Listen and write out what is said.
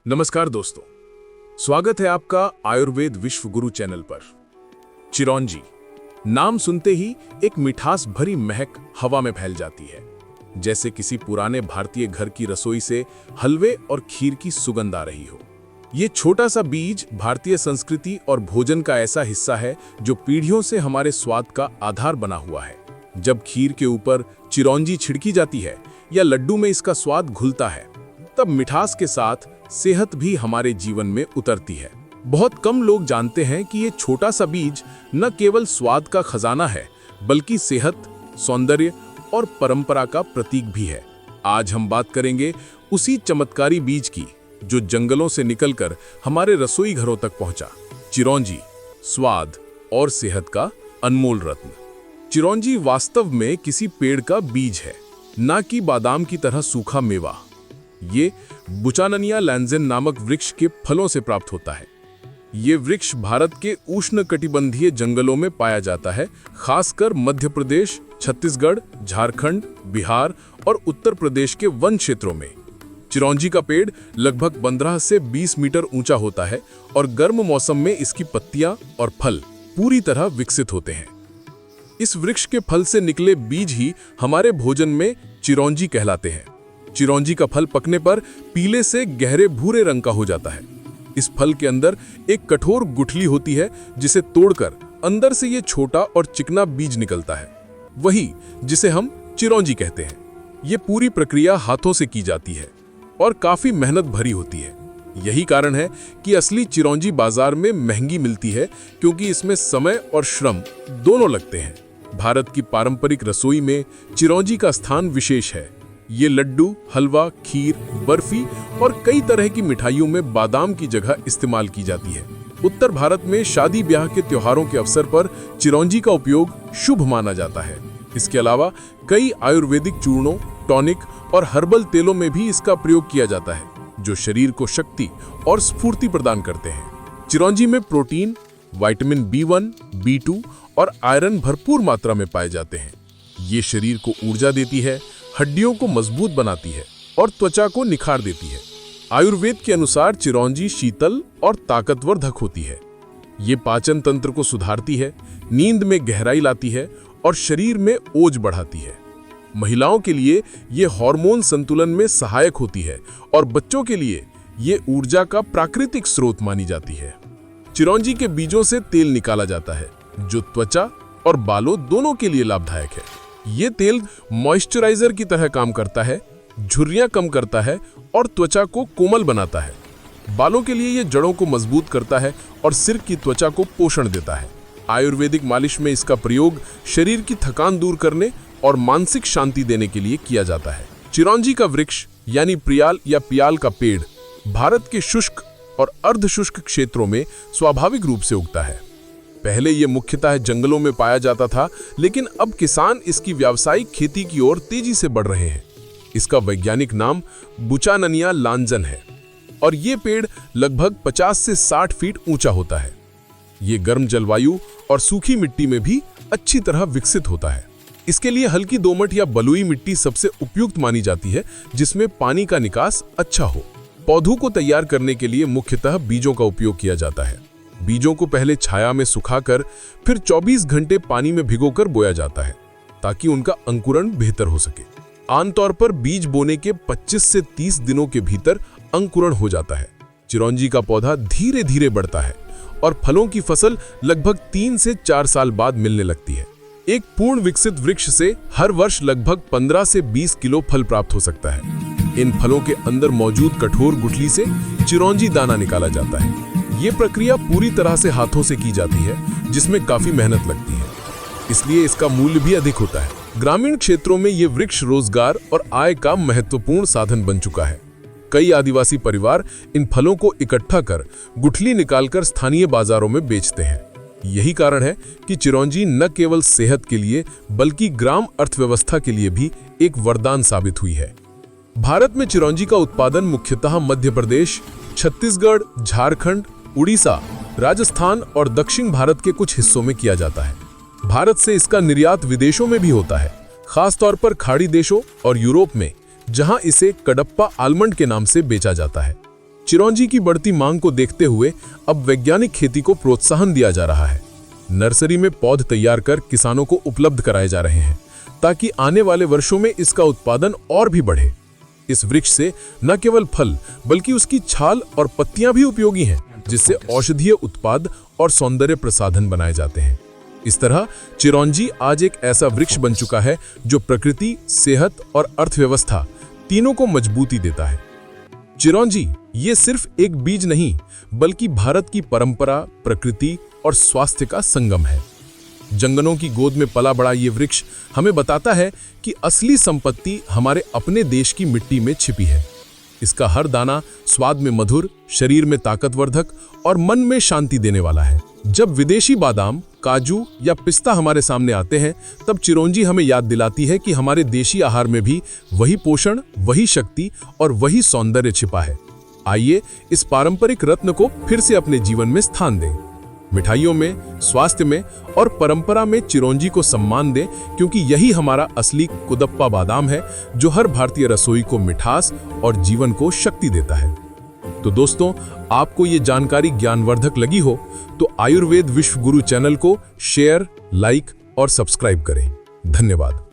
नमस्कार दोस्तों, स्वागत है आपका आयुर्वेद विश्व गुरु चैनल पर। चिरौंजी नाम सुनते ही एक मिठास भरी महक हवा में फैल जाती है, जैसे किसी पुराने भारतीय घर की रसोई से हलवे और खीर की सुगंध आ रही हो। ये छोटा सा बीज भारतीय संस्कृति और भोजन का ऐसा हिस्सा है जो पीढ़ियों से हमारे स्वाद का आधार बना हुआ है। जब खीर के ऊपर चिरौंजी छिड़की जाती है या लड्डू में इसका स्वाद घुलता है, तब मिठास के साथ सेहत भी हमारे जीवन में उतरती है। बहुत कम लोग जानते हैं कि ये छोटा सा बीज न केवल स्वाद का खजाना है, बल्कि सेहत, सौंदर्य और परंपरा का प्रतीक भी है। आज हम बात करेंगे उसी चमत्कारी बीज की जो जंगलों से निकलकर हमारे रसोई घरों तक पहुंचा। चिरौंजी, स्वाद और सेहत का अनमोल रत्न। चिरौंजी वास्तव में किसी पेड़ का बीज है, ना कि बादाम की तरह सूखा मेवा। ये बुचाननिया लैंजेन नामक वृक्ष के फलों से प्राप्त होता है। ये वृक्ष भारत के उष्णकटिबंधीय जंगलों में पाया जाता है, खासकर मध्य प्रदेश, छत्तीसगढ़, झारखंड, बिहार और उत्तर प्रदेश के वन क्षेत्रों में। चिरौंजी का पेड़ लगभग 15 से 20 मीटर ऊंचा होता है और गर्म मौसम में इसकी पत्तियां और फल पूरी तरह विकसित होते हैं। इस वृक्ष के फल से निकले बीज ही हमारे भोजन में चिरौंजी कहलाते हैं। चिरौंजी का फल पकने पर पीले से गहरे भूरे रंग का हो जाता है। इस फल के अंदर एक कठोर गुठली होती है, जिसे तोड़कर अंदर से ये छोटा और चिकना बीज निकलता है, वही जिसे हम चिरौंजी कहते हैं। ये पूरी प्रक्रिया हाथों से की जाती है और काफी मेहनत भरी होती है। यही कारण है कि असली चिरौंजी बाजार में महंगी मिलती है, क्योंकि इसमें समय और श्रम दोनों लगते हैं। भारत की पारंपरिक रसोई में चिरौंजी का स्थान विशेष है। ये लड्डू, हलवा, खीर, बर्फी और कई तरह की मिठाइयों में बादाम की जगह इस्तेमाल की जाती है। उत्तर भारत में शादी ब्याह के त्योहारों के अवसर पर चिरौंजी का उपयोग शुभ माना जाता है। इसके अलावा कई आयुर्वेदिक चूर्णों, टॉनिक और हर्बल तेलों में भी इसका प्रयोग किया जाता है, जो शरीर को शक्ति और स्फूर्ति प्रदान करते हैं। चिरौंजी में प्रोटीन, विटामिन B1, B2 और आयरन भरपूर मात्रा में पाए जाते हैं। ये शरीर को ऊर्जा देती है, हड्डियों को मजबूत बनाती है और त्वचा को निखार देती है। आयुर्वेद के अनुसार चिरौंजी शीतल और ताकतवर्धक होती है। ये पाचन तंत्र को सुधारती है, नींद में गहराई लाती है और शरीर में ओज बढ़ाती है। महिलाओं के लिए ये हार्मोन संतुलन में सहायक होती है और बच्चों के लिए ये ऊर्जा का प्राकृतिक स्रोत मानी जाती है। चिरौंजी के बीजों से तेल निकाला जाता है, जो त्वचा और बालों दोनों के लिए लाभदायक है। ये तेल मॉइस्चराइजर की तरह काम करता है, झुर्रियां कम करता है और त्वचा को कोमल बनाता है। बालों के लिए ये जड़ों को मजबूत करता है और सिर की त्वचा को पोषण देता है। आयुर्वेदिक मालिश में इसका प्रयोग शरीर की थकान दूर करने और मानसिक शांति देने के लिए किया जाता है। चिरौंजी का वृक्ष यानी प्रियाल या पियाल का पेड़ भारत के शुष्क और अर्धशुष्क क्षेत्रों में स्वाभाविक रूप से उगता है। पहले ये मुख्यतः जंगलों में पाया जाता था, लेकिन अब किसान इसकी व्यावसायिक खेती की ओर तेजी से बढ़ रहे हैं। इसका वैज्ञानिक नाम बुचाननिया लांजेन है और ये पेड़ लगभग 50 से 60 फीट ऊंचा होता है। ये गर्म जलवायु और सूखी मिट्टी में भी अच्छी तरह विकसित होता है। इसके लिए हल्की दोमट या बलुई मिट्टी सबसे उपयुक्त मानी जाती है, जिसमें पानी का निकास अच्छा हो। पौधों को तैयार करने के लिए मुख्यतः बीजों का उपयोग किया जाता है। बीजों को पहले छाया में सुखाकर फिर 24 घंटे पानी में भिगोकर बोया जाता है, ताकि उनका अंकुरण बेहतर हो सके। आमतौर पर बीज बोने के 25 से 30 दिनों के भीतर अंकुरण हो जाता है। चिरौंजी का पौधा धीरे धीरे बढ़ता है और फलों की फसल लगभग 3 से 4 साल बाद मिलने लगती है। एक पूर्ण विकसित वृक्ष से हर वर्ष लगभग 15 से 20 किलो फल प्राप्त हो सकता है। इन फलों के अंदर मौजूद कठोर गुठली से चिरौंजी दाना निकाला जाता है। ये प्रक्रिया पूरी तरह से हाथों से की जाती है, जिसमें काफी मेहनत लगती है, इसलिए इसका मूल्य भी अधिक होता है। ग्रामीण क्षेत्रों में ये वृक्ष रोजगार और आय का महत्वपूर्ण साधन बन चुका है। कई आदिवासी परिवार इन फलों को इकट्ठा कर गुठली निकालकर स्थानीय बाजारों में बेचते हैं। यही कारण है कि चिरौंजी न केवल सेहत के लिए बल्कि ग्राम अर्थव्यवस्था के लिए भी एक वरदान साबित हुई है। भारत में चिरौंजी का उत्पादन मुख्यतः मध्य प्रदेश, छत्तीसगढ़, झारखंड, उड़ीसा, राजस्थान और दक्षिण भारत के कुछ हिस्सों में किया जाता है। भारत से इसका निर्यात विदेशों में भी होता है, खासतौर पर खाड़ी देशों और यूरोप में, जहां इसे कडप्पा आलमंड के नाम से बेचा जाता है। चिरौंजी की बढ़ती मांग को देखते हुए अब वैज्ञानिक खेती को प्रोत्साहन दिया जा रहा है। नर्सरी में पौध तैयार कर किसानों को उपलब्ध कराए जा रहे हैं ताकि आने वाले वर्षों में इसका उत्पादन और भी बढ़े। इस वृक्ष से न केवल फल बल्कि उसकी छाल और पत्तियां भी उपयोगी हैं, जिससे औषधीय उत्पाद और सौंदर्य प्रसाधन बनाए जाते हैं। इस तरह चिरौंजी आज एक ऐसा वृक्ष बन चुका है जो प्रकृति, सेहत और अर्थव्यवस्था तीनों को मजबूती देता है। चिरौंजी ये सिर्फ एक बीज नहीं बल्कि भारत की परंपरा, प्रकृति और स्वास्थ्य का संगम है। जंगलों की गोद में पला बड़ा ये वृक्ष हमें बताता है कि असली संपत्ति हमारे अपने देश की मिट्टी में छिपी है। इसका हर दाना स्वाद में मधुर, शरीर में ताकतवर्धक और मन में शांति देने वाला है। जब विदेशी बादाम, काजू या पिस्ता हमारे सामने आते हैं, तब चिरौंजी हमें याद दिलाती है कि हमारे देशी आहार में भी वही पोषण, वही शक्ति और वही सौंदर्य छिपा है। आइए इस पारंपरिक रत्न को फिर से अपने जीवन में स्थान दें। मिठाइयों में, स्वास्थ्य में और परंपरा में चिरौंजी को सम्मान दें, क्योंकि यही हमारा असली कुदप्पा बादाम है जो हर भारतीय रसोई को मिठास और जीवन को शक्ति देता है। तो दोस्तों, आपको ये जानकारी ज्ञानवर्धक लगी हो तो आयुर्वेद विश्व गुरु चैनल को शेयर, लाइक और सब्सक्राइब करें। धन्यवाद।